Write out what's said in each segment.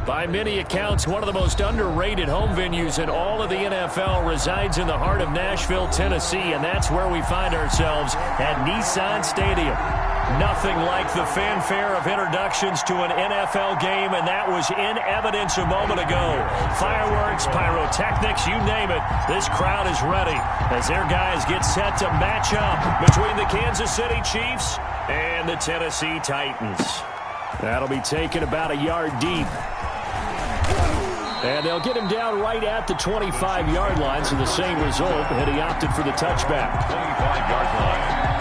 By many accounts, one of the most underrated home venues in all of the NFL resides in the heart of Nashville, Tennessee, and that's where we find ourselves at Nissan Stadium. Nothing like the fanfare of introductions to an NFL game, and that was in evidence a moment ago. Fireworks, pyrotechnics, you name it, this crowd is ready as their guys get set to match up between the Kansas City Chiefs and the Tennessee Titans. That'll be taken about a yard deep. And they'll get him down right at the 25-yard line, so the same result, and he opted for the touchback. 25-yard line.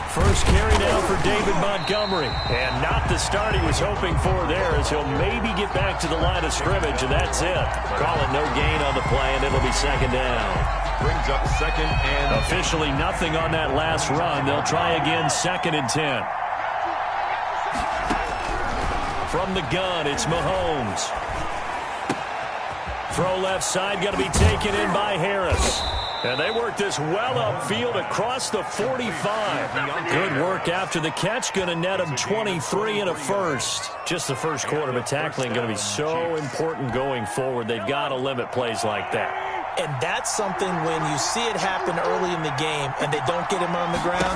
First carry now for David Montgomery. And not the start he was hoping for there, as he'll maybe get back to the line of scrimmage, and that's it. Calling no gain on the play, and it'll be second down. Brings up second and... Officially nothing on that last run. They'll try again, 2nd and 10. From the gun, it's Mahomes. Throw left side, going to be taken in by Harris. And they work this well upfield across the 45. Good work after the catch. Going to net them 23 and a first. Just the first quarter, but tackling going to be so important going forward. They've got to limit plays like that. And that's something when you see it happen early in the game and they don't get him on the ground,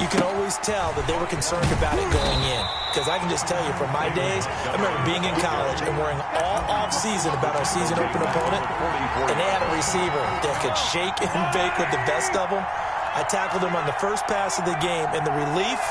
you can always tell that they were concerned about it going in. Because I can just tell you from my days, I remember being in college and worrying all off-season about our season open opponent, and they had a receiver that could shake and bake with the best of them. I tackled him on the first pass of the game, and the relief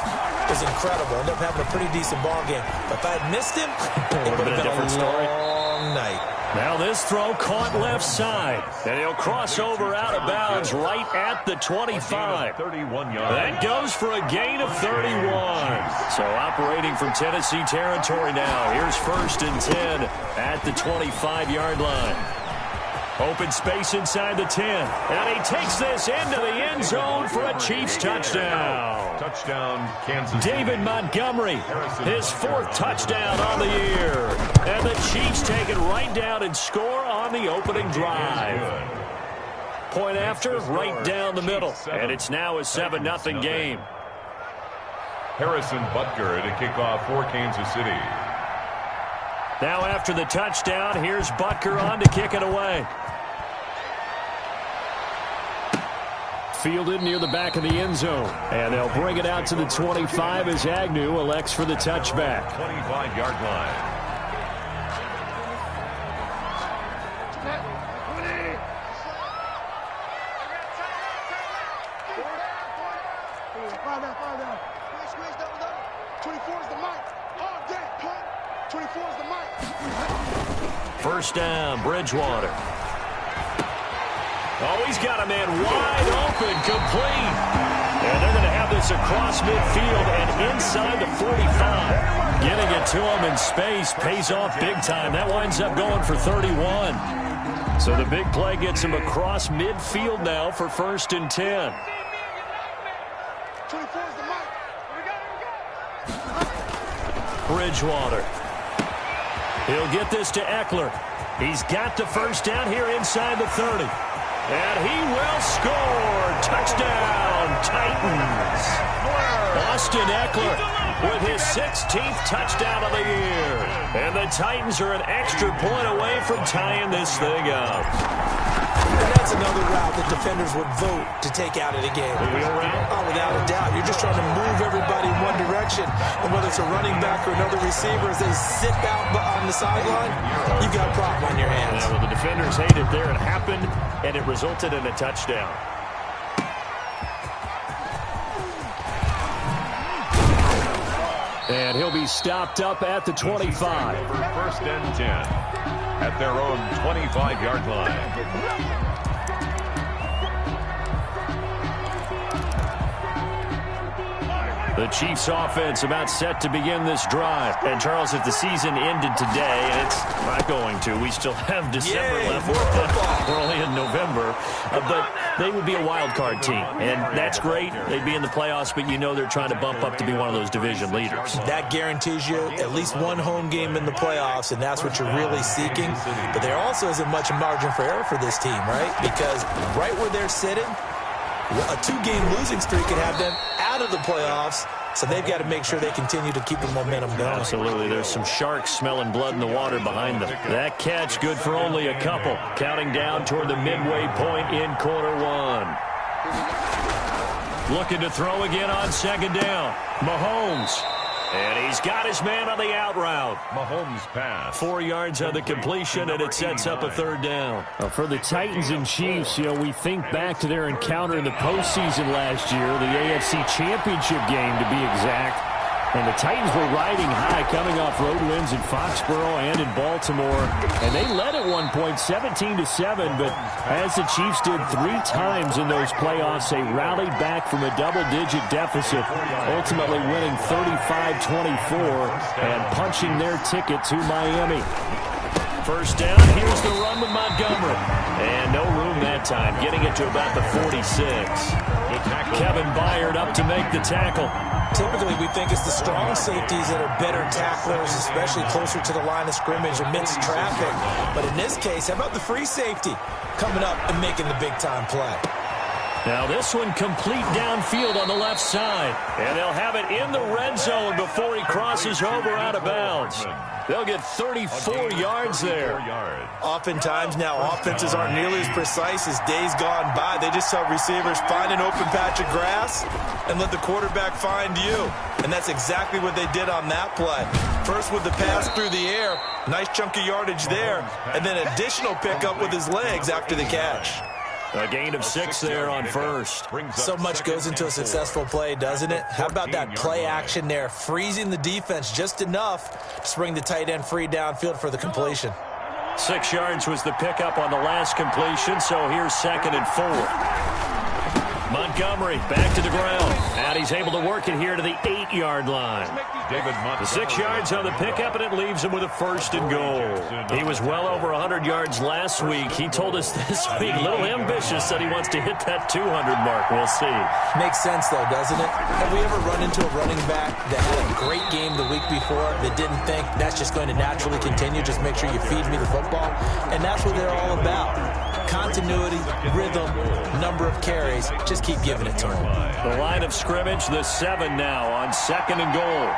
was incredible. Ended up having a pretty decent ball game. But if I had missed him, it would have been a long night. Now this throw caught left side, and he'll cross over out of bounds right at the 25. 31 yards. That goes for a gain of 31. So operating from Tennessee territory now. Here's 1st and 10 at the 25-yard line. Open space inside the 10. And he takes this into the end zone for a Chiefs touchdown. Touchdown, Kansas City. David Montgomery, his 4th touchdown on the year. And the Chiefs take it right down and score on the opening drive. Point after, right down the middle. And it's now a 7-0 game. Harrison Butker to kick off for Kansas City. Now after the touchdown, here's Butker on to kick it away. Fielded near the back of the end zone. And they'll bring it out to the 25 as Agnew elects for the touchback. 25-yard line. First down, Bridgewater. Oh, he's got a man wide open, complete. And they're going to have this across midfield and inside the 45. Getting it to him in space pays off big time. That winds up going for 31. So the big play gets him across midfield now for 1st and 10. Bridgewater. He'll get this to Eckler. He's got the first down here inside the 30. And he will score. Touchdown, Titans. Austin Eckler with his 16th touchdown of the year. And the Titans are an extra point away from tying this thing up. And that's another route that defenders would vote to take out of the game. Oh, without a doubt. You're just trying to move everybody in one direction. And whether it's a running back or another receiver, as they sit out on the sideline, you've got a problem on your hands. Yeah, well, the defenders hate it there. It happened, and it resulted in a touchdown. And he'll be stopped up at the 25. 1st and 10 at their own 25-yard line. The The Chiefs offense about set to begin this drive. And, Charles, if the season ended today, and it's not going to, we still have December left. We're only in November. But they would be a wild card team. And that's great. They'd be in the playoffs, but you know they're trying to bump up to be one of those division leaders. That guarantees you at least one home game in the playoffs, and that's what you're really seeking. But there also isn't much margin for error for this team, right? Because right where they're sitting, a 2-game losing streak could have them out of the playoffs, so they've got to make sure they continue to keep the momentum going. Absolutely. There's some sharks smelling blood in the water behind them. That catch good for only a couple. Counting down toward the midway point in quarter one. Looking to throw again on second down. Mahomes. And he's got his man on the out route. Mahomes pass. 4 yards on the completion, and it sets up a third down. For the Titans and Chiefs, we think back to their encounter in the postseason last year, the AFC Championship game to be exact. And the Titans were riding high, coming off road wins in Foxborough and in Baltimore. And they led at one point, 17-7. But as the Chiefs did 3 times in those playoffs, they rallied back from a double-digit deficit, ultimately winning 35-24 and punching their ticket to Miami. First down, here's the run with Montgomery. And no room that time, getting it to about the 46. Kevin Byard up to make the tackle. Typically, we think it's the strong safeties that are better tacklers, especially closer to the line of scrimmage amidst traffic. But in this case, how about the free safety coming up and making the big-time play? Now this one complete downfield on the left side. And they'll have it in the red zone before he crosses over out of bounds. They'll get 34 yards there. Oftentimes now offenses aren't nearly as precise as days gone by. They just tell receivers, find an open patch of grass and let the quarterback find you. And that's exactly what they did on that play. First with the pass through the air, nice chunk of yardage there, and then additional pickup with his legs after the catch. A gain of 6 there on first. So much goes into a successful play, doesn't it? How about that play action there, freezing the defense just enough to bring the tight end free downfield for the completion. 6 yards was the pickup on the last completion, so here's 2nd and 4. Montgomery back to the ground. And he's able to work it here to the 8-yard line. The 6 yards on the pickup, and it leaves him with a 1st and goal. He was well over 100 yards last week. He told us this week, a little ambitious, that he wants to hit that 200 mark. We'll see. Makes sense, though, doesn't it? Have we ever run into a running back that had a great game the week before that didn't think that's just going to naturally continue? Just make sure you feed me the football. And that's what they're all about. Continuity, rhythm, number of carries. Just keep giving it to him. The line of scrimmage, the 7 now on 2nd and goal.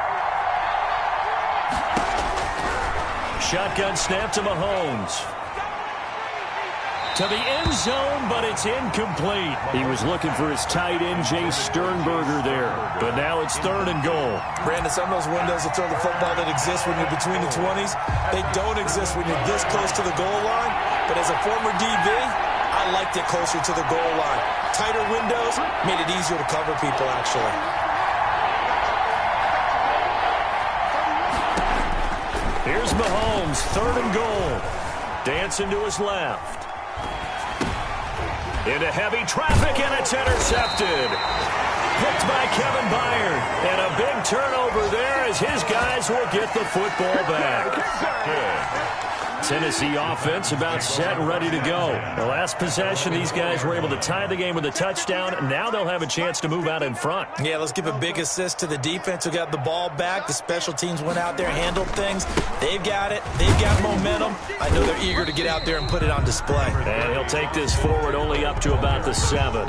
Shotgun snap to Mahomes. To the end zone, but it's incomplete. He was looking for his tight end, Jay Sternberger there. But now it's 3rd and goal. Brandon, some of those windows to throw the football that exist when you're between the 20s, they don't exist when you're this close to the goal line. But as a former DB, I liked it closer to the goal line. Tighter windows made it easier to cover people, actually. Here's Mahomes, 3rd and goal. Dancing to his left. Into heavy traffic, and it's intercepted. Picked by Kevin Byard. And a big turnover there as his guys will get the football back. Tennessee offense about set and ready to go. The last possession, these guys were able to tie the game with a touchdown. Now they'll have a chance to move out in front. Yeah, let's give a big assist to the defense who got the ball back. The special teams went out there, handled things. They've got it. They've got momentum. I know they're eager to get out there and put it on display. And he'll take this forward only up to about the 7.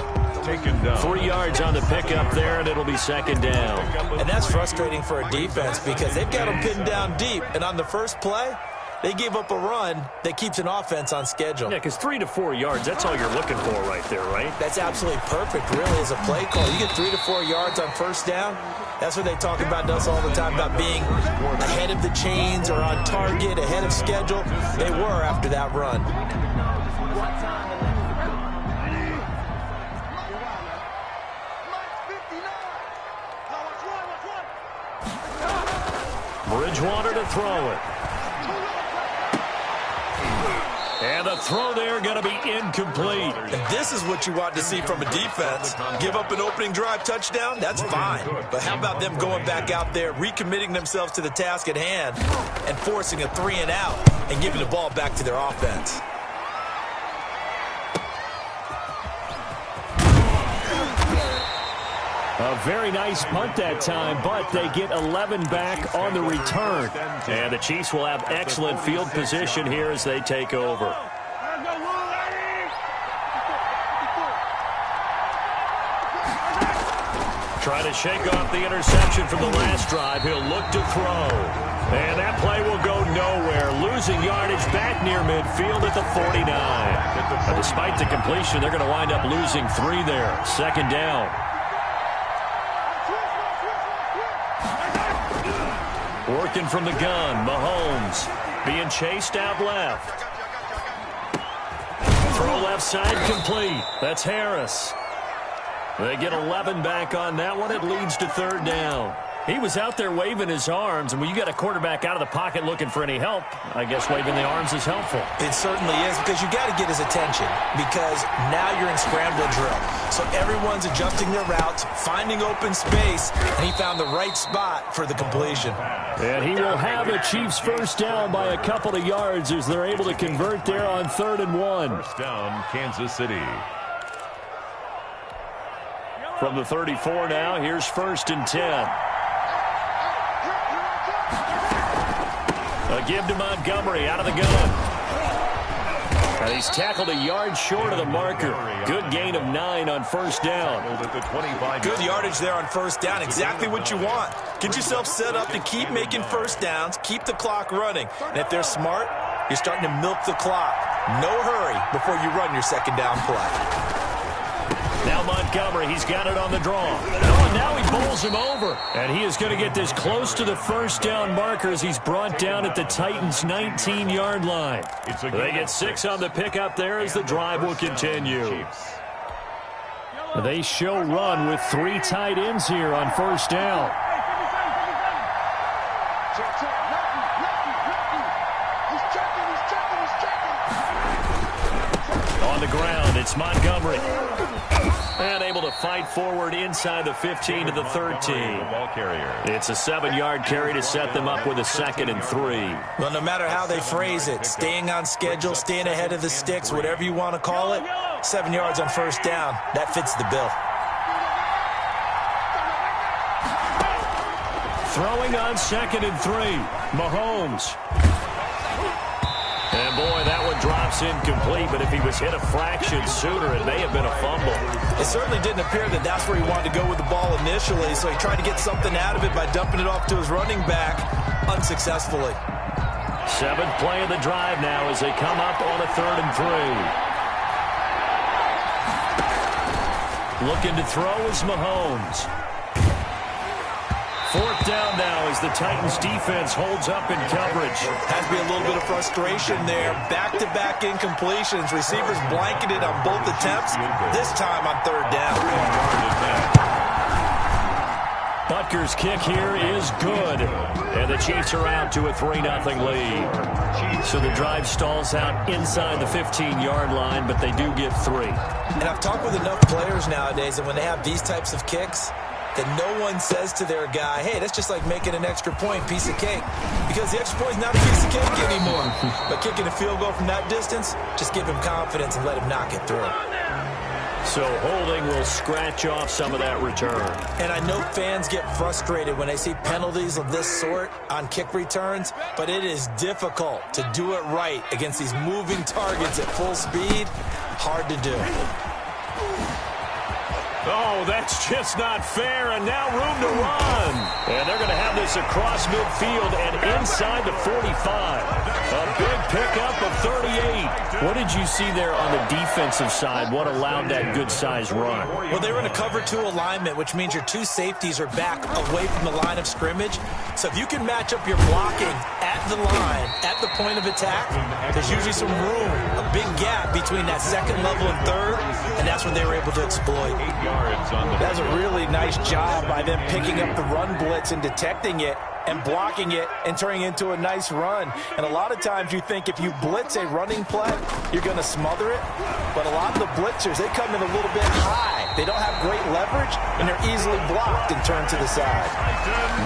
3 yards on the pickup there, and it'll be 2nd down. And that's frustrating for a defense because they've got them pinned down deep. And on the first play, they gave up a run that keeps an offense on schedule. Yeah, because 3 to 4 yards, that's all you're looking for right there, right? That's absolutely perfect, really, as a play call. You get 3 to 4 yards on first down. That's what they talk about us all the time, about being ahead of the chains or on target, ahead of schedule. They were after that run. Bridgewater to throw it. And the throw there going to be incomplete. And this is what you want to see from a defense. Give up an opening drive touchdown, that's fine. But how about them going back out there, recommitting themselves to the task at hand, and forcing a 3-and-out and giving the ball back to their offense. A very nice punt that time, but they get 11 back on the return. And the Chiefs will have excellent field position here as they take over. Trying to shake off the interception from the last drive. He'll look to throw. And that play will go nowhere. Losing yardage back near midfield at the 49. But despite the completion, they're going to wind up losing 3 there. Second down. Working from the gun, Mahomes being chased out left. Throw left side complete. That's Harris. They get 11 back on that one. It leads to third down. He was out there waving his arms, and when you got a quarterback out of the pocket looking for any help, I guess waving the arms is helpful. It certainly is, because you got to get his attention, because now you're in scramble drill. So everyone's adjusting their routes, finding open space, and he found the right spot for the completion. And he will have a Chiefs first down by a couple of yards as they're able to convert there on 3rd and 1. First down, Kansas City. From the 34 now, here's 1st and 10. A give to Montgomery out of the gun. And he's tackled a yard short of the marker. Good gain of 9 on first down. Good yardage there on first down. Exactly what you want. Get yourself set up to keep making first downs, keep the clock running. And if they're smart, you're starting to milk the clock. No hurry before you run your second down play. Now Montgomery, he's got it on the draw. Oh, and now he bowls him over. And he is going to get this close to the first down marker as he's brought down at the Titans' 19-yard line. They get 6 on the pickup there as the drive will continue. They show run with 3 tight ends here on first down. On the ground, it's Montgomery. And able to fight forward inside the 15 to the 13. It's a 7-yard carry to set them up with a 2nd and 3. Well, no matter how they phrase it, staying on schedule, staying ahead of the sticks, whatever you want to call it, 7 yards on first down, that fits the bill. Throwing on 2nd and 3, Mahomes. And boy, that one drops incomplete, but if he was hit a fraction sooner, it may have been a fumble. It certainly didn't appear that that's where he wanted to go with the ball initially, so he tried to get something out of it by dumping it off to his running back unsuccessfully. 7th play of the drive now as they come up on a 3rd and 3. Looking to throw is Mahomes. 4th down now as the Titans defense holds up in coverage. Has to be a little bit of frustration there. Back-to-back incompletions. Receivers blanketed on both attempts. This time on 3rd down. Butker's kick here is good. And the Chiefs are out to a 3-0 lead. So the drive stalls out inside the 15-yard line, but they do get 3. And I've talked with enough players nowadays that when they have these types of kicks, that no one says to their guy, hey, that's just like making an extra point, piece of cake. Because the extra point is not a piece of cake anymore. But kicking a field goal from that distance, just give him confidence and let him knock it through. So holding will scratch off some of that return. And I know fans get frustrated when they see penalties of this sort on kick returns, but it is difficult to do it right against these moving targets at full speed. Hard to do. Oh, that's just not fair, and now room to run. And they're going to have this across midfield and inside the 45. A big pickup of 38. What did you see there on the defensive side? What allowed that good-sized run? Well, they were in a cover 2 alignment, which means your 2 safeties are back away from the line of scrimmage. So if you can match up your blocking at the line, at the point of attack, there's usually some room, a big gap between that 2nd level and 3rd, and that's what they were able to exploit. That was a really nice job by them picking up the run blitz and detecting it and blocking it and turning it into a nice run. And a lot of times you think if you blitz a running play, you're going to smother it. But a lot of the blitzers, they come in a little bit high. They don't have great leverage, and they're easily blocked and turned to the side.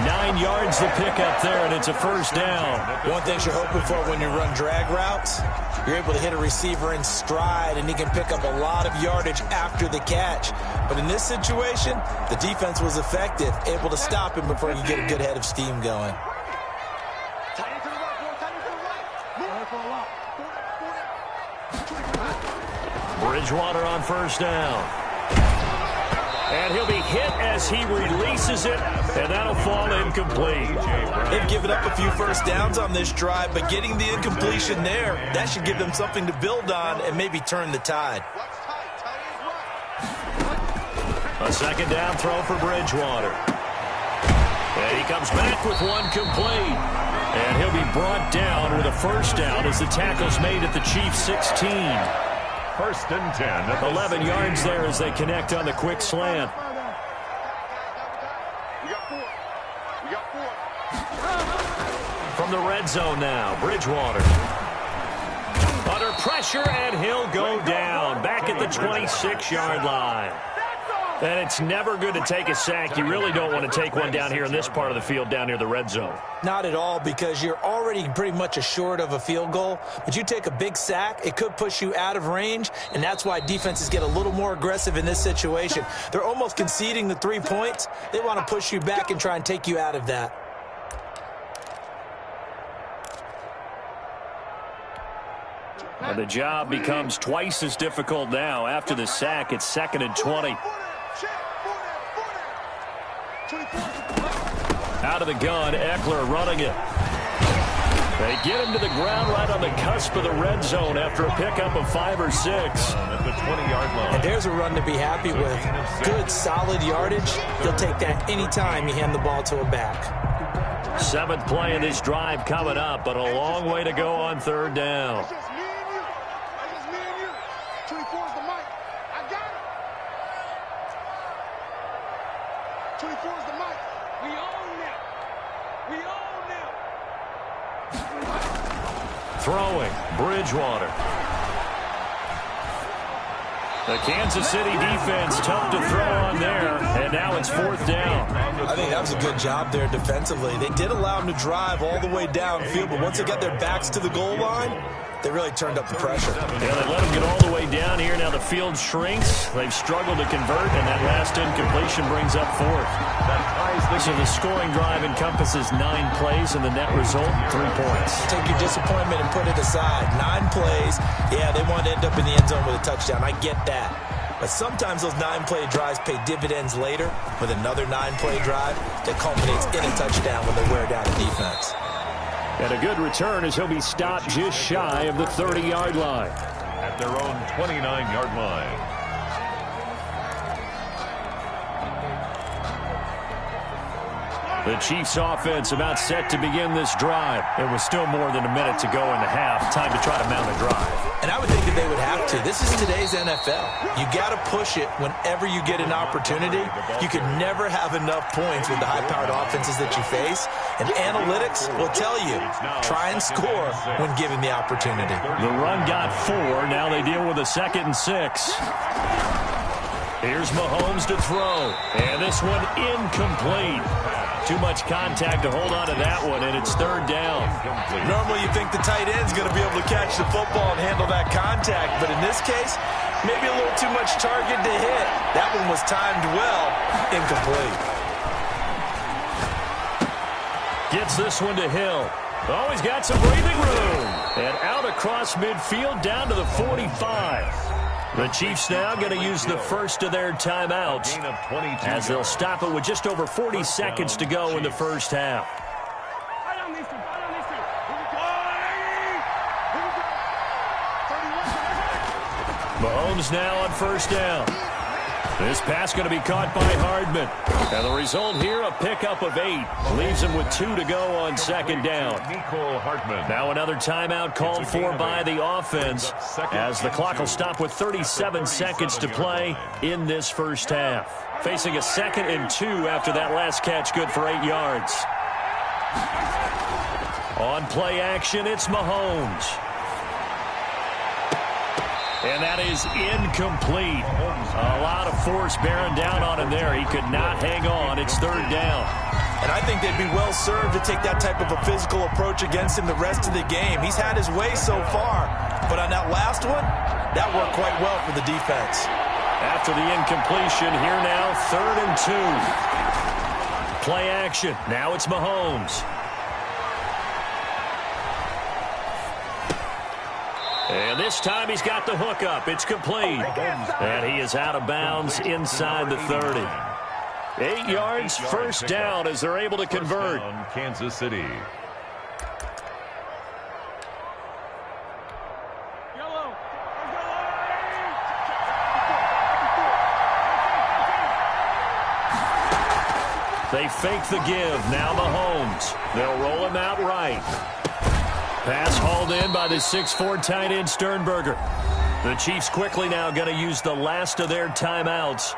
9 yards to pick up there, and it's a first down. One thing you're hoping for when you run drag routes, you're able to hit a receiver in stride, and he can pick up a lot of yardage after the catch. But in this situation, the defense was effective, able to stop him before he could get a good head of steam going. Bridgewater on first down. And he'll be hit as he releases it, and that'll fall incomplete. They've given up a few first downs on this drive, but getting the incompletion there, that should give them something to build on and maybe turn the tide. A second down throw for Bridgewater. And he comes back with one complete. And he'll be brought down with a first down as the tackle's made at the Chiefs' 16. First and 10. 11 yards there as they connect on the quick slant. From the red zone now, Bridgewater. Under pressure, and he'll go down. Back at the 26-yard line. And it's never good to take a sack. You really don't want to take one down here in this part of the field, down near the red zone. Not at all, because you're already pretty much assured of a field goal. But you take a big sack, it could push you out of range, and that's why defenses get a little more aggressive in this situation. They're almost conceding the 3 points. They want to push you back and try and take you out of that. And the job becomes twice as difficult now. After the sack, it's 2nd and 20. Out of the gun, Eckler running it. They get him to the ground right on the cusp of the red zone after a pickup of 5 or 6. At the 20-yard line. And there's a run to be happy with. Good, solid yardage. He'll take that anytime you hand the ball to a back. 7th play of this drive coming up, but a long way to go on third down. Throwing, Bridgewater. The Kansas City defense tough to throw on there, and now it's 4th down. I think that was a good job there defensively. They did allow them to drive all the way downfield, but once they got their backs to the goal line, they really turned up the pressure. Yeah, they let them get all the way down here. Now the field shrinks. They've struggled to convert, and that last incompletion brings up 4th. So the scoring drive encompasses 9 plays, and the net result, 3 points. Take your disappointment and put it aside. 9 plays. Yeah, they want to end up in the end zone with a touchdown. I get that. But sometimes those 9-play drives pay dividends later with another 9-play drive that culminates in a touchdown when they wear down the defense. And a good return as he'll be stopped just shy of the 30-yard line. At their own 29-yard line. The Chiefs offense about set to begin this drive. It was still more than a minute to go in the half. Time to try to mount a drive. And I would think that they would have to. This is today's NFL. You got to push it whenever you get an opportunity. You can never have enough points with the high-powered offenses that you face. And analytics will tell you, try and score when given the opportunity. The run got 4. Now they deal with a 2nd and 6. Here's Mahomes to throw. And this one incomplete. Too much contact to hold on to that one, and it's 3rd down. Normally you think the tight end's going to be able to catch the football and handle that contact, but in this case, maybe a little too much target to hit. That one was timed well, incomplete. Gets this one to Hill. Oh, he's got some breathing room. And out across midfield down to the 45. The Chiefs now going to use the first of their timeouts as they'll stop it with just over 40 seconds to go in the first half. Mahomes now on first down. This pass going to be caught by Hardman. And the result here, a pickup of 8. Leaves him with 2 to go on 2nd down. Now another timeout called for by the offense as the clock will stop with 37 seconds to play in this first half. Facing a 2nd and 2 after that last catch, good for 8 yards. On play action, it's Mahomes. And that is incomplete. A lot of force bearing down on him there. He could not hang on. It's third down. And I think they'd be well served to take that type of a physical approach against him the rest of the game. He's had his way so far. But on that last one, that worked quite well for the defense. After the incompletion, here now, 3rd and 2. Play action. Now it's Mahomes. And this time he's got the hook up. It's complete. And he is out of bounds inside the 30. 8 yards, first down as they're able to convert. Kansas City. They fake the give. Now Mahomes. They'll roll him out right. Pass hauled in by the 6'4" tight end Sternberger. The Chiefs quickly now going to use the last of their timeouts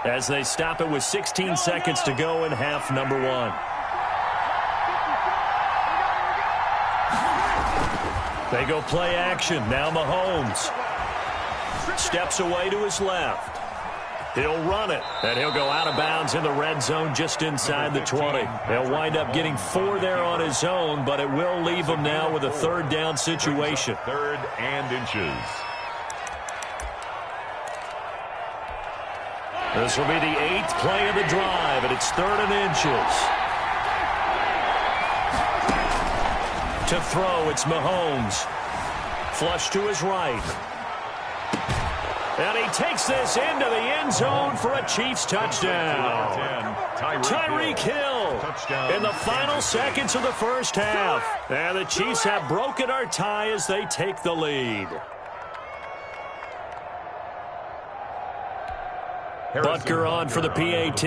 as they stop it with 16 seconds to go in half number 1. They go play action. Now Mahomes steps away to his left. He'll run it, and he'll go out of bounds in the red zone just inside the 20. He'll wind up getting 4 there on his own, but it will leave him now with a third down situation. 3rd and inches. This will be the 8th play of the drive, and it's 3rd and inches. To throw, it's Mahomes. Flush to his right. And he takes this into the end zone for a Chiefs touchdown. Tyreek Hill in the final seconds of the first half. And the Chiefs have broken our tie as they take the lead. Butker on for the PAT.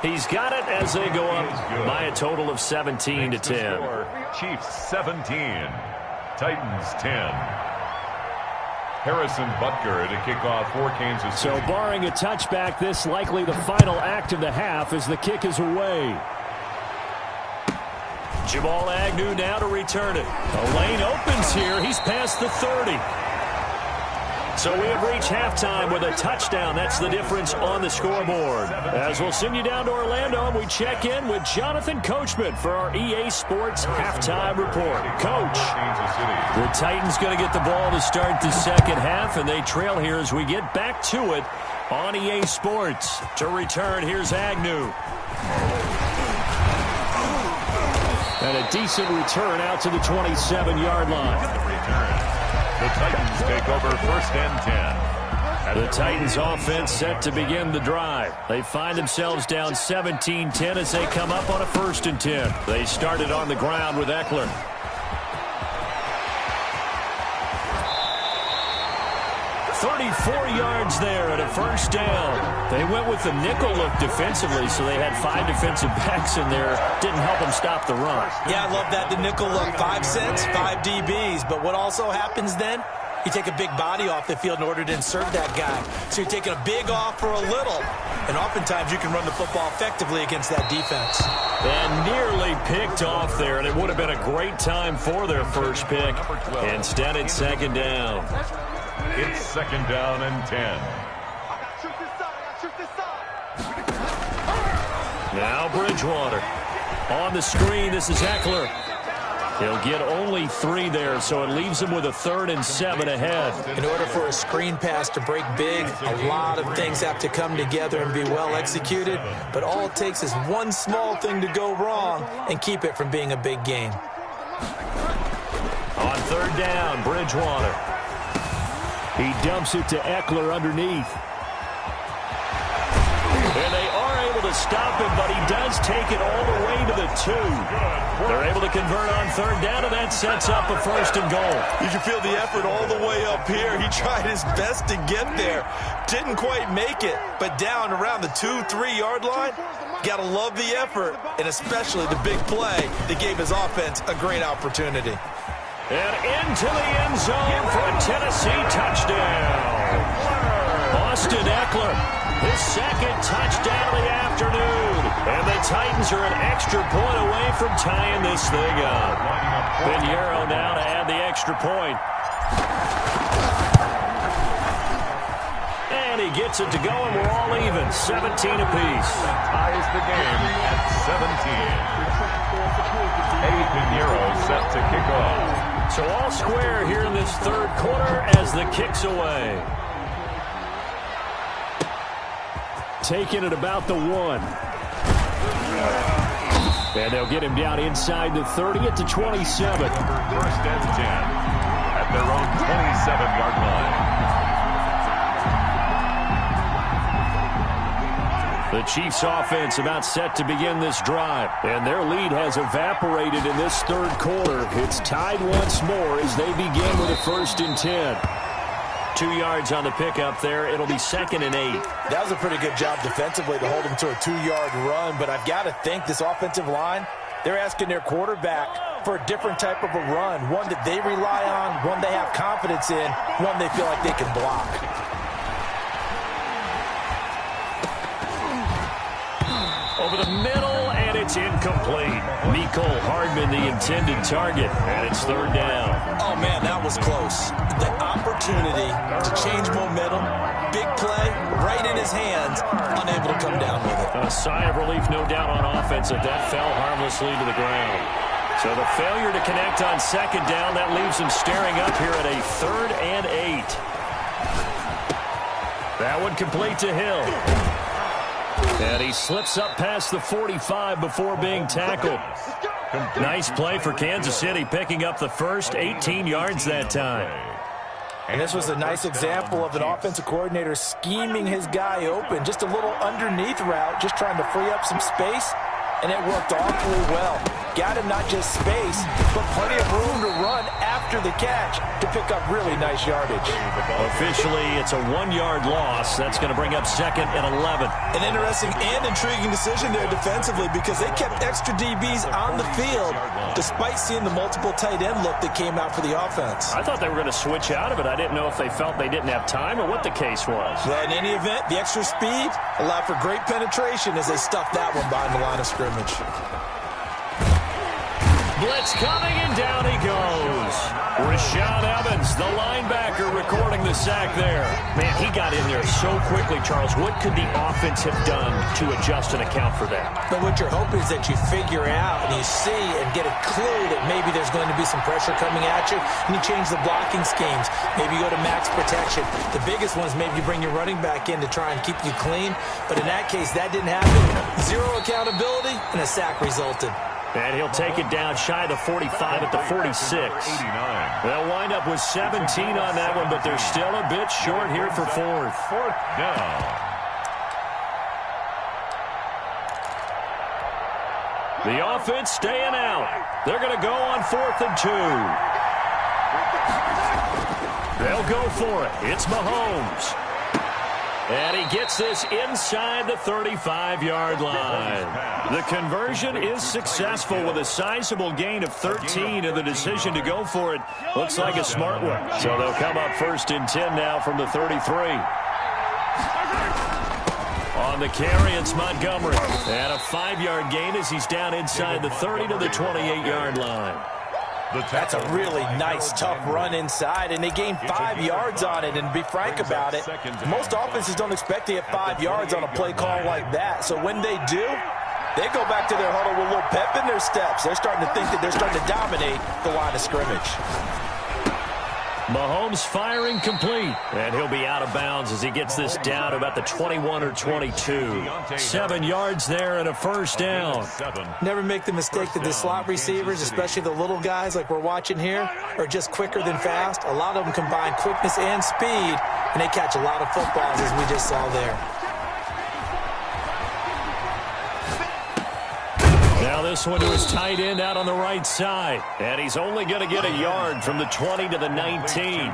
He's got it as they go up by a total of 17 to 10. Chiefs 17, Titans 10. Harrison Butker to kick off for Kansas City. So barring a touchback, this likely the final act of the half as the kick is away. Jamal Agnew now to return it. The lane opens here. He's past the 30. So we have reached halftime with a touchdown. That's the difference on the scoreboard. As we'll send you down to Orlando, and we check in with Jonathan Coachman for our EA Sports Halftime Report. Coach, the Titans going to get the ball to start the second half, and they trail here as we get back to it on EA Sports. To return, here's Agnew. And a decent return out to the 27-yard line. The Titans take over 1st and 10. The Titans offense set to begin the drive. They find themselves down 17-10 as they come up on a 1st and 10. They started on the ground with Eckler. Yards there at a first down. They went with the nickel look defensively, so they had 5 defensive backs in there. Didn't help them stop the run. Yeah, I love that, the nickel look. 5 cents, 5 DBs. But what also happens then? You take a big body off the field in order to insert that guy. So you're taking a big off for a little. And oftentimes you can run the football effectively against that defense. And nearly picked off there, and it would have been a great time for their first pick. Instead, it's 2nd down. It's 2nd down and 10. Now Bridgewater. On the screen, this is Eckler. He'll get only 3 there, so it leaves him with a 3rd and 7 ahead. In order for a screen pass to break big, a lot of things have to come together and be well executed. But all it takes is one small thing to go wrong and keep it from being a big game. On 3rd down, Bridgewater. He dumps it to Eckler underneath. And they are able to stop him, but he does take it all the way to the 2. They're able to convert on 3rd down, and that sets up a 1st and goal. You can feel the effort all the way up here. He tried his best to get there. Didn't quite make it, but down around the 2-3 yard line, got to love the effort, and especially the big play that gave his offense a great opportunity. And into the end zone for a Tennessee touchdown. Austin Eckler, his second touchdown of the afternoon. And the Titans are an extra point away from tying this thing up. Pinheiro now to add the extra point. And he gets it to go, and we're all even, 17 apiece. Ties the game at 17. Eddie Pinheiro set to kick off. So all square here in this third quarter as the kick's away. Taking it about the 1. And they'll get him down inside the 30 at the 27. First and 10 at their own 27-yard line. The Chiefs offense about set to begin this drive. And their lead has evaporated in this third quarter. It's tied once more as they begin with a 1st and 10. 2 yards on the pickup there. It'll be 2nd and 8. That was a pretty good job defensively to hold them to a 2-yard run, but I've got to think this offensive line, they're asking their quarterback for a different type of a run, one that they rely on, one they have confidence in, one they feel like they can block. Over the middle, and it's incomplete. Mecole Hardman, the intended target, and it's 3rd down. Oh, man, that was close. The opportunity to change momentum, big play, right in his hands, unable to come down with it. A sigh of relief, no doubt, on offense if that fell harmlessly to the ground. So the failure to connect on 2nd down, that leaves him staring up here at a 3rd and 8. That one complete to Hill. And he slips up past the 45 before being tackled. Nice play for Kansas City, picking up the first, 18 yards that time. And this was a nice example of an offensive coordinator scheming his guy open. Just a little underneath route, just trying to free up some space, and it worked awfully well. Got him not just space, but plenty of room to run after the catch to pick up really nice yardage. Officially, it's a 1-yard loss. That's going to bring up 2nd and 11. An interesting and intriguing decision there defensively because they kept extra DBs on the field despite seeing the multiple tight end look that came out for the offense. I thought they were going to switch out of it. I didn't know if they felt they didn't have time or what the case was. Well, in any event, the extra speed allowed for great penetration as they stuffed that one behind the line of scrimmage. Blitz coming, and down he goes. Rashaan Evans, the linebacker, recording the sack there. Man, he got in there so quickly, Charles. What could the offense have done to adjust and account for that? But what you're hoping is that you figure out and you see and get a clue that maybe there's going to be some pressure coming at you, and you change the blocking schemes. Maybe you go to max protection. The biggest one is maybe you bring your running back in to try and keep you clean. But in that case, that didn't happen. Zero accountability, and a sack resulted. And he'll take it down shy of the 45 at the 46. They'll wind up with 17 on that one, but they're still a bit short here for 4th. 4th down. The offense staying out. They're going to go on 4th and 2. They'll go for it. It's Mahomes. And he gets this inside the 35-yard line. The conversion is successful with a sizable gain of 13, and the decision to go for it looks like a smart one. So they'll come up 1st and 10 now from the 33. On the carry, it's Montgomery. And a 5-yard gain as he's down inside the 30 to the 28-yard line. That's a really nice, tough run inside, and they gained 5 yards on it. And to be frank about it, most offenses don't expect to get 5 yards on a play call like that. So when they do, they go back to their huddle with a little pep in their steps. They're starting to think that they're starting to dominate the line of scrimmage. Mahomes firing complete, and he'll be out of bounds as he gets this down to about the 21 or 22. 7 yards there and a 1st down. Never make the mistake that the slot receivers, especially the little guys like we're watching here, are just quicker than fast. A lot of them combine quickness and speed, and they catch a lot of footballs as we just saw there. Now this one to his tight end out on the right side. And he's only going to get a yard from the 20 to the 19.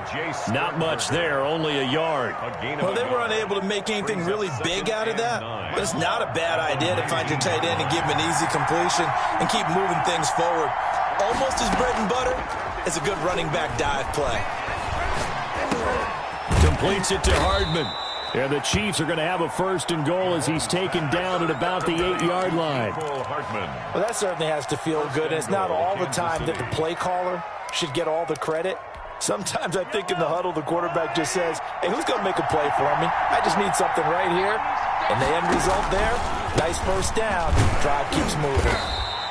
Not much there, only a yard. Well, they were unable to make anything really big out of that. But it's not a bad idea to find your tight end and give him an easy completion and keep moving things forward. Almost as bread and butter as a good running back dive play. Completes it to Hardman. And the Chiefs are going to have a 1st and goal as he's taken down at about the 8-yard line. Well, that certainly has to feel good. And it's not all the time that the play caller should get all the credit. Sometimes I think in the huddle, the quarterback just says, hey, who's going to make a play for me? I just need something right here. And the end result there, nice 1st down. Drive keeps moving.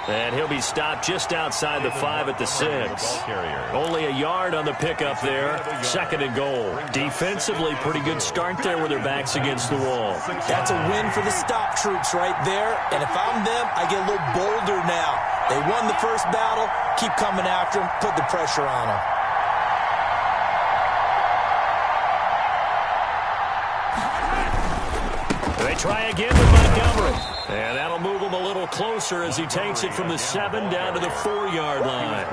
And he'll be stopped just outside the 5 at the 6. Only a yard on the pickup there. 2nd and goal. Defensively, pretty good start there with their backs against the wall. That's a win for the stop troops right there. And if I'm them, I get a little bolder now. They won the first battle. Keep coming after them. Put the pressure on them. They try again with Montgomery. And that'll move him a little closer as he takes it from the 7 down to the 4-yard line.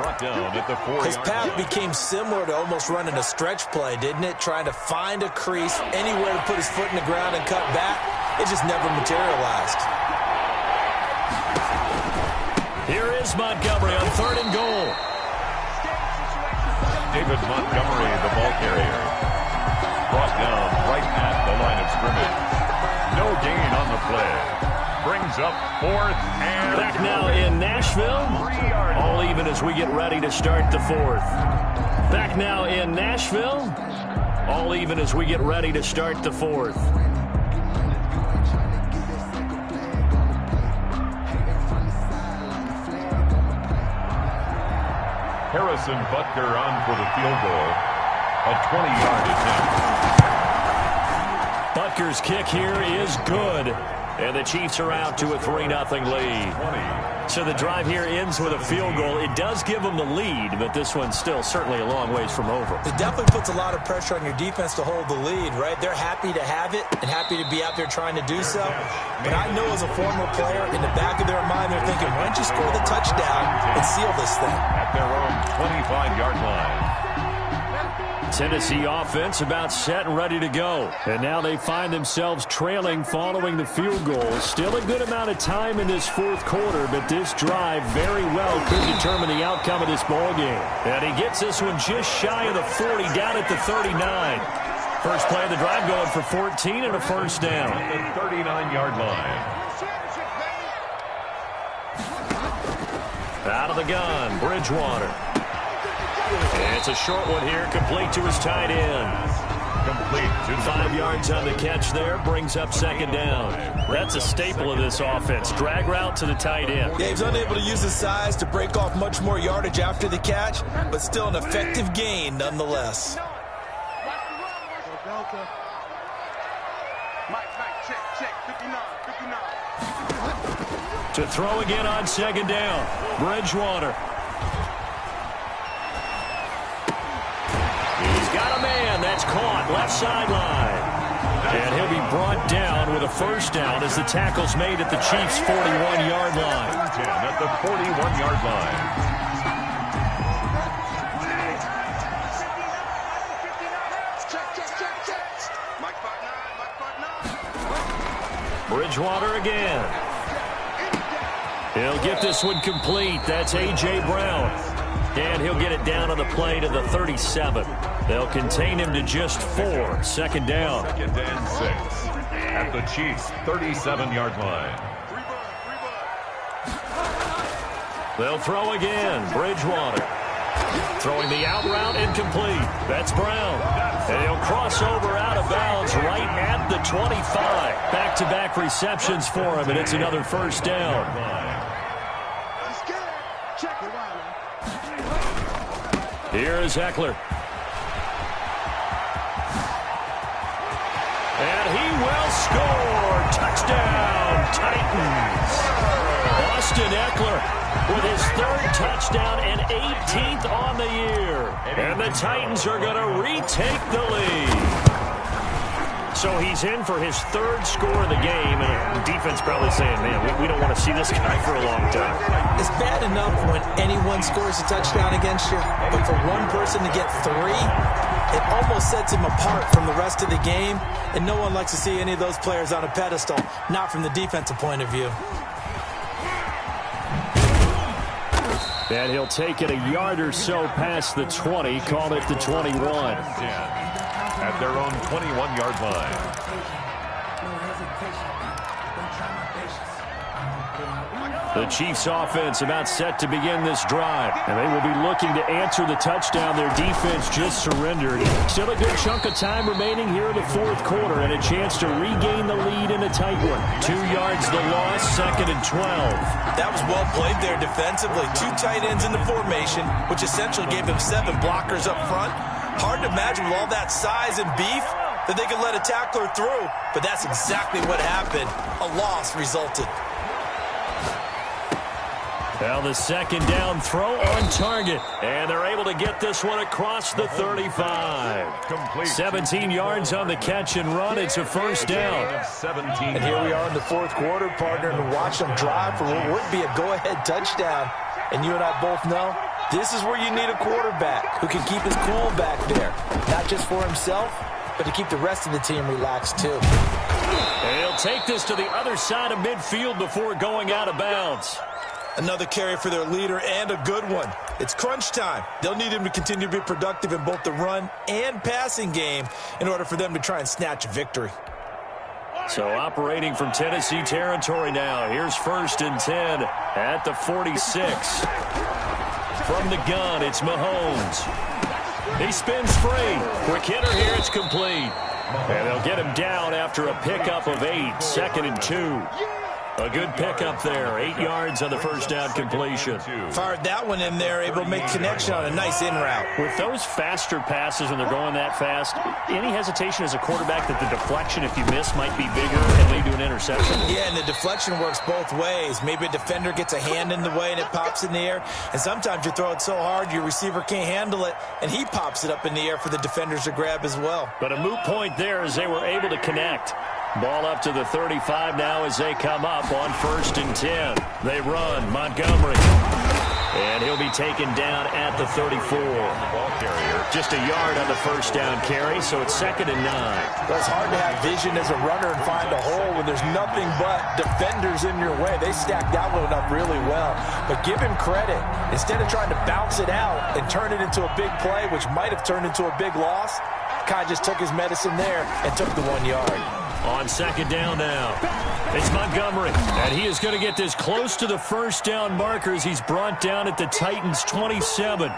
His path became similar to almost running a stretch play, didn't it? Trying to find a crease, anywhere to put his foot in the ground and cut back. It just never materialized. Here is Montgomery on 3rd and goal. David Montgomery, the ball carrier. Brought down right at the line of scrimmage. No gain on the play. Brings up 4th and... Back now in Nashville. All even as we get ready to start the 4th. Back now in Nashville. All even as we get ready to start the 4th. Harrison Butker on for the field goal. A 20-yard attempt. Butker's kick here is good. And the Chiefs are out to a 3-0 lead. So the drive here ends with a field goal. It does give them the lead, but this one's still certainly a long ways from over. It definitely puts a lot of pressure on your defense to hold the lead, right? They're happy to have it and happy to be out there trying to do so. But I know as a former player, in the back of their mind, they're thinking, why don't you score the touchdown and seal this thing? At their own 25-yard line. Tennessee offense about set and ready to go. And now they find themselves trailing following the field goal. Still a good amount of time in this 4th quarter, but this drive very well could determine the outcome of this ball game. And he gets this one just shy of the 40, down at the 39. First play of the drive going for 14 and a 1st down. At the 39-yard line. Out of the gun, Bridgewater. It's a short one here, complete to his tight end. Complete to 5 yards on the catch there, brings up 2nd down. That's a staple of this offense. Drag route to the tight end. Yeah, he's unable to use his size to break off much more yardage after the catch, but still an effective gain nonetheless. To throw again on 2nd down, Bridgewater. Got a man that's caught left sideline. And he'll be brought down with a 1st down as the tackle's made at the Chiefs' 41-yard line. At the 41-yard line. Bridgewater again. He'll get this one complete. That's A.J. Brown. And he'll get it down on the play to the 37. They'll contain him to just 4. 2nd down. 2nd and 6. At the Chiefs' 37-yard line. They'll throw again. Bridgewater. Throwing the out route incomplete. That's Brown. And he'll cross over out of bounds right at the 25. Back-to-back receptions for him, and it's another 1st down. Here is Eckler. And he will score. Touchdown, Titans. Austin Eckler with his 3rd touchdown and 18th on the year. And the Titans are going to retake the lead. So he's in for his 3rd score of the game, and the defense probably saying, man, we don't want to see this guy for a long time. It's bad enough when anyone scores a touchdown against you, but for one person to get 3, it almost sets him apart from the rest of the game, and no one likes to see any of those players on a pedestal, not from the defensive point of view. And he'll take it a yard or so past the 20, call it the 21. At their own 21-yard line. The Chiefs offense about set to begin this drive. And they will be looking to answer the touchdown their defense just surrendered. Still a good chunk of time remaining here in the fourth quarter and a chance to regain the lead in a tight one. 2 yards the loss, 2nd and 12. That was well played there defensively. 2 tight ends in the formation, which essentially gave them 7 blockers up front. Hard to imagine with all that size and beef that they could let a tackler through. But that's exactly what happened. A loss resulted. Well, the 2nd down throw on target. And they're able to get this one across the 35. 17 yards on the catch and run. It's a 1st down. And here we are in the fourth quarter, partner, and watch them drive for what would be a go-ahead touchdown. And you and I both know this is where you need a quarterback who can keep his cool back there. Not just for himself, but to keep the rest of the team relaxed too. And he'll take this to the other side of midfield before going out of bounds. Another carry for their leader and a good one. It's crunch time. They'll need him to continue to be productive in both the run and passing game in order for them to try and snatch a victory. So operating from Tennessee territory now. Here's 1st and 10 at the 46. From the gun, it's Mahomes. He spins free. Quick hitter here, it's complete. And they'll get him down after a pickup of 8, 2nd and 2. A good pickup there. 8 yards on the 1st down completion. Fired that one in there, able to make connection on a nice in route. With those faster passes when they're going that fast, any hesitation as a quarterback that the deflection, if you miss, might be bigger and lead to an interception? Yeah, and the deflection works both ways. Maybe a defender gets a hand in the way and it pops in the air. And sometimes you throw it so hard your receiver can't handle it, and he pops it up in the air for the defenders to grab as well. But a moot point there as they were able to connect. Ball up to the 35 now as they come up on 1st and 10. They run. Montgomery. And he'll be taken down at the 34. Ball carrier. Just a yard on the 1st down carry, so it's 2nd and 9. Well, it's hard to have vision as a runner and find a hole when there's nothing but defenders in your way. They stacked that one up really well. But give him credit. Instead of trying to bounce it out and turn it into a big play, which might have turned into a big loss, Kai just took his medicine there and took the 1 yard. On 2nd down now, it's Montgomery. And he is going to get this close to the 1st down markers. He's brought down at the Titans' 27.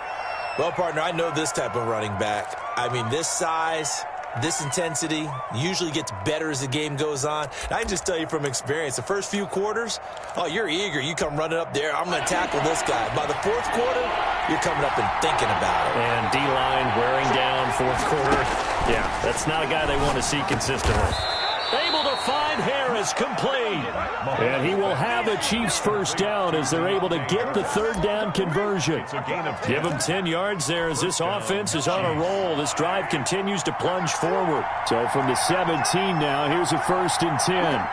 Well, partner, I know this type of running back. I mean, this size, this intensity usually gets better as the game goes on. And I can just tell you from experience, the first few quarters, oh, you're eager. You come running up there, I'm going to tackle this guy. By the 4th quarter, you're coming up and thinking about it. And D-line wearing down 4th quarter. Yeah, that's not a guy they want to see consistently. Able to find Harris, complete. And he will have the Chiefs' 1st down as they're able to get the 3rd down conversion. Give them 10 yards there as this offense is on a roll. This drive continues to plunge forward. So from the 17 now, here's a 1st and 10.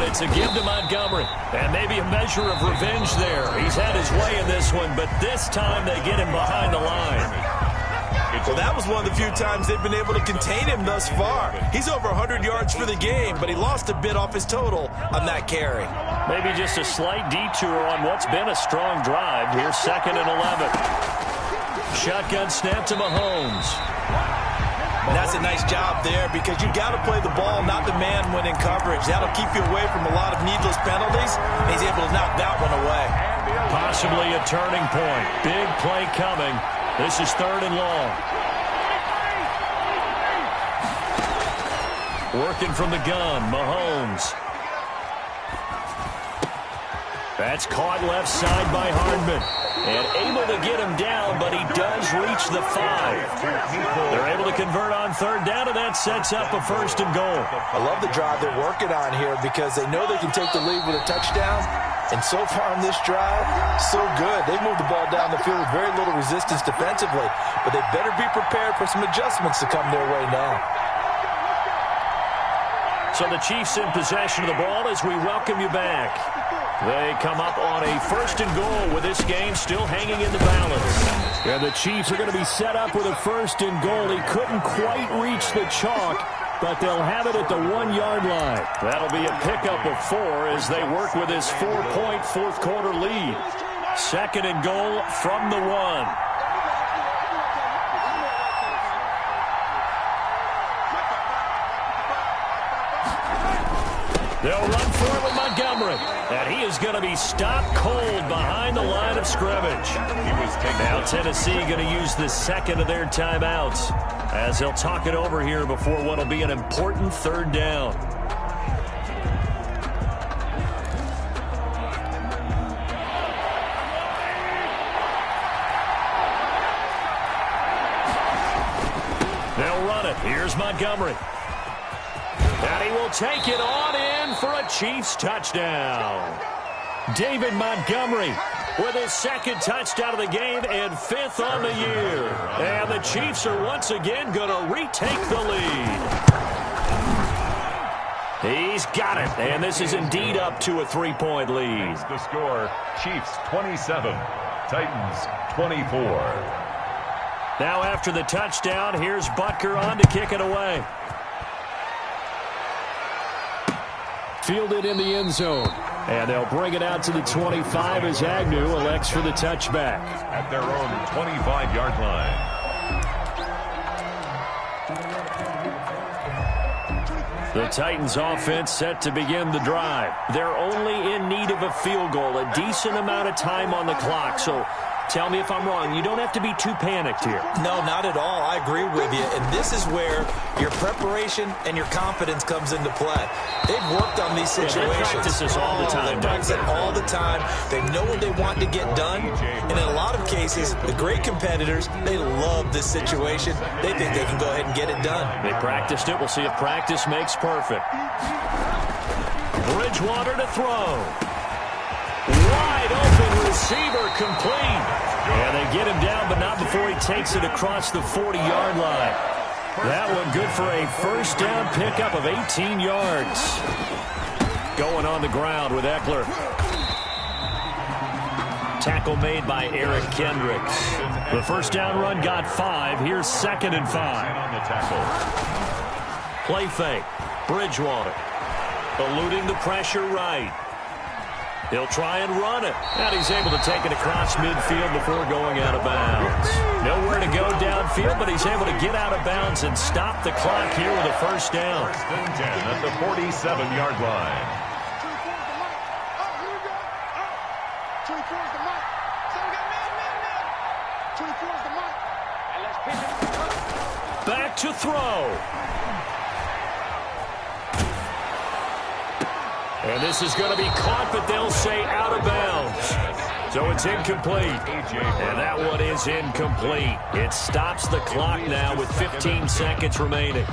It's a give to Montgomery, and maybe a measure of revenge there. He's had his way in this one, but this time they get him behind the line. Well, that was one of the few times they've been able to contain him thus far. He's over 100 yards for the game, but he lost a bit off his total on that carry. Maybe just a slight detour on what's been a strong drive. Here's 2nd and 11. Shotgun snap to Mahomes. And that's a nice job there because you got to play the ball, not the man when in coverage. That'll keep you away from a lot of needless penalties. And he's able to knock that one away. Possibly a turning point. Big play coming. This is 3rd and long. Working from the gun, Mahomes. That's caught left side by Hardman. And able to get him down, but he does reach the 5. They're able to convert on 3rd down, and that sets up a 1st and goal. I love the drive they're working on here because they know they can take the lead with a touchdown. And so far on this drive, so good. They moved the ball down the field with very little resistance defensively, but they better be prepared for some adjustments to come their way now. So the Chiefs in possession of the ball as we welcome you back. They come up on a 1st and goal with this game still hanging in the balance. And the Chiefs are going to be set up with a 1st and goal. He couldn't quite reach the chalk, but they'll have it at the 1 yard line. That'll be a pickup of 4 as they work with this 4-point 4th quarter lead. Second and goal from the 1. They'll run for it with Montgomery. And he is going to be stopped cold behind the line of scrimmage. Now Tennessee going to use the second of their timeouts as they'll talk it over here before what will be an important third down. They'll run it. Here's Montgomery. And he will take it on in for a Chiefs touchdown. David Montgomery with his second touchdown of the game and 5th on the year. And the Chiefs are once again going to retake the lead. He's got it. And this is indeed up to a 3-point lead. The score, Chiefs 27, Titans 24. Now after the touchdown, here's Butker on to kick it away. Fielded in the end zone. And they'll bring it out to the 25 as Agnew elects for the touchback. At their own 25-yard line. The Titans offense set to begin the drive. They're only in need of a field goal, a decent amount of time on the clock. So tell me if I'm wrong. You don't have to be too panicked here. No, not at all. I agree with you. And this is where your preparation and your confidence comes into play. They've worked on these situations. Yeah, they practice this all the time. They practice it all the time. They know what they want to get done. And in a lot of cases, the great competitors, they love this situation. They think they can go ahead and get it done. They practiced it. We'll see if practice makes perfect. Bridgewater to throw. Wide open receiver complete. And they get him down, but not before he takes it across the 40-yard line. That one good for a first down pickup of 18 yards. Going on the ground with Eckler. Tackle made by Eric Kendricks. The first down run got 5. Here's 2nd and 5. On the tackle. Play fake. Bridgewater. Eluding the pressure right. He'll try and run it. And he's able to take it across midfield before going out of bounds. Nowhere to go downfield, but he's able to get out of bounds and stop the clock here with a first down. 1st and 10 at the 47-yard line. Back to throw. And this is going to be caught, but they'll say out of bounds. So it's incomplete. And that one is incomplete. It stops the clock now with 15 seconds remaining.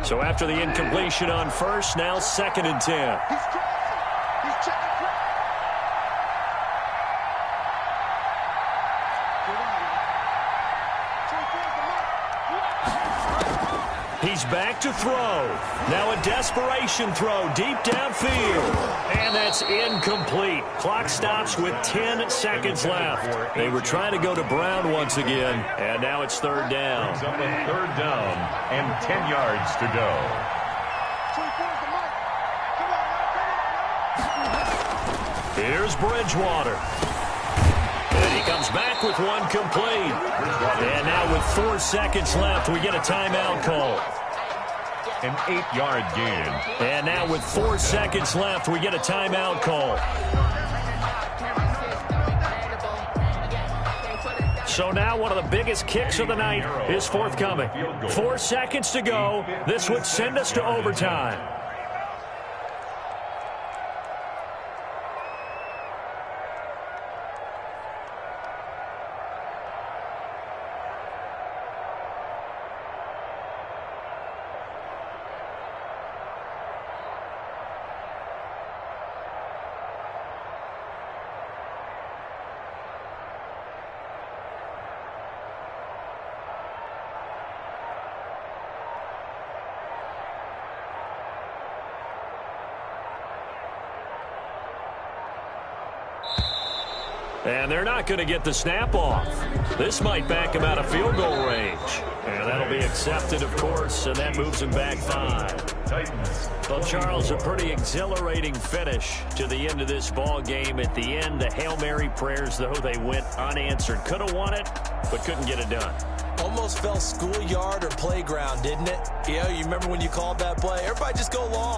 So after the incompletion on first, now 2nd and 10. He's back to throw. Now a desperation throw deep downfield. And that's incomplete. Clock stops with 10 seconds left. They were trying to go to Brown once again. And now it's 3rd down. It's up a 3rd down and 10 yards to go. Here's Bridgewater. And he comes back with one complete. And now with 4 seconds left, we get a timeout call. An 8-yard gain. And now with 4 seconds left, we get a timeout call. So now one of the biggest kicks of the night is forthcoming. 4 seconds to go. This would send us to overtime. And they're not going to get the snap off. This might back him out of field goal range. And that'll be accepted, of course, and that moves him back 5. Titans. Well, Charles, a pretty exhilarating finish to the end of this ball game. At the end, the Hail Mary prayers, though, they went unanswered. Could have won it, but couldn't get it done. Almost felt schoolyard or playground, didn't it? You remember when you called that play? Everybody just go long.